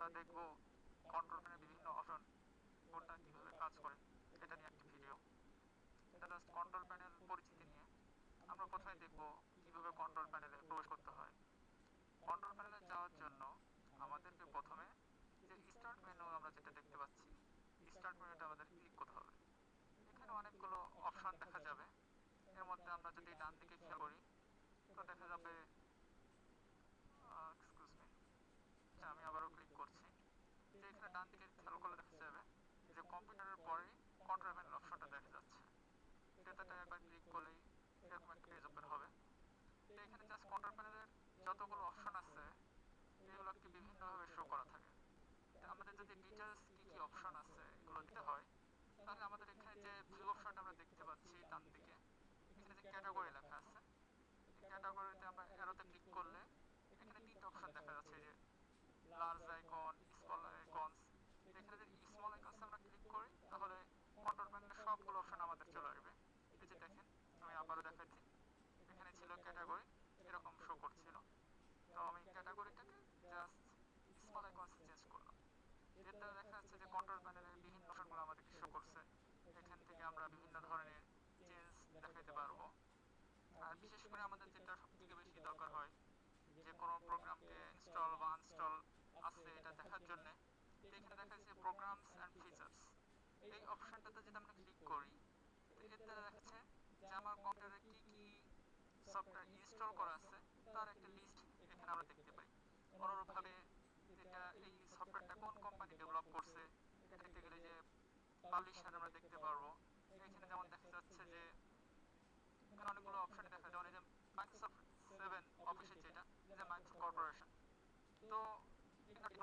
আমরা দেখব কন্ট্রোল প্যানেলের বিভিন্ন অপশন কোনটা কিভাবে কাজ করে এটা নিয়ে একটি ভিডিও। এটা জাস্ট কন্ট্রোল প্যানেল পরিচিতি নিয়ে। আমরা প্রথমে দেখব কিভাবে কন্ট্রোল প্যানেলে প্রবেশ করতে হয়। কন্ট্রোল প্যানেলে যাওয়ার জন্য আমাদেরকে প্রথমে যে স্টার্ট মেনু আমরা যেটা দেখতে পাচ্ছি, স্টার্ট মেনুটা আমাদের ক্লিক করতে হবে। এখানে অনেকগুলো অপশন দেখা যাবে। এর মধ্যে আমরা যদি ডান দিকে খেয়াল করি তো দেখা যাবে, এক্সকিউজ মি, আমি আবারও ক্লিক করছি, যে এখানে ডান দিকে খেয়াল করলে দেখা যাবে যে কম্পিউটারের পরেই কন্ট্রোল প্যানেল অপশনটা দেখা যাচ্ছে। এটাতে একবার ক্লিক করলেই এরকম একটা পেজ ওপেন হবে। তো এখানে জাস্ট কন্ট্রোল প্যানেলের যতগুলো অপশন আছে এগুলোকে বিভিন্নভাবে শো করা থাকে। তো আমাদের যদি ডিটেলস কি কি অপশন আছে এগুলো দিতে হয়, তাহলে আমাদের এখানে যে ভিউ অপশনটা আমরা দেখতে পাচ্ছি ডান দিকে, এখানে যে ক্যাটাগরি লেখা আছে, এই ক্যাটাগরিতে আমরা অ্যারোতে ক্লিক করলে এখানে তিনটা অপশন দেখা যাচ্ছে, যে লার্জ আইকন, স্মল আইকনস। এখানে যদি স্মল আইকনস আমরা ক্লিক করি তাহলে কন্ট্রোল প্যানেলের সবগুলো অপশন আমাদের চলে আসবে। এই যে দেখেন, আমি আবারও দেখাচ্ছি, এখানে ছিল ক্যাটাগরি, এরকম শো করছিল। তো আমি ক্যাটাগরিটাকে জাস্ট স্মল আইকনসে চেঞ্জ করলাম। এর দ্বারা দেখা যাচ্ছে যে কন্ট্রোল প্যানেলের বিভিন্ন অপশনগুলো আমাদেরকে শো করছে। এখান থেকে আমরা বিভিন্ন ধরনের চেঞ্জ দেখাইতে পারবো। আর বিশেষ করে আমাদের যেটা সবথেকে বেশি দরকার হয়, যে কোনো প্রোগ্রামকে ইনস্টল বা আনস্টল আছে এটা দেখার জন্য, তো এখানে দেখা যাচ্ছে প্রোগ্রামস অ্যান্ড ফিচার্স, এই অপশনটাতে যদি আমরা ক্লিক করি তো এর দ্বারা দেখাচ্ছে যে আমার কম্পিউটারে কি কি সফটওয়্যার ইনস্টল করা আছে তার একটা লিস্ট এখানে আমরা দেখতে পাই। অনুরূপভাবে এটা এই সফটওয়্যারটা কোন কোম্পানি ডেভেলপ করছে এটা দেখতে গেলে যে পাবলিশার আমরা দেখতে পারবো। এখানে যেমন দেখা যাচ্ছে যে এখানে অনেকগুলো অপশন দেখা যায়, যেমন এই যে মাইক্রোসফট 7 অফিসের যেটা, যে মাইক্রোসফট কর্পোরেশন। তো এখানে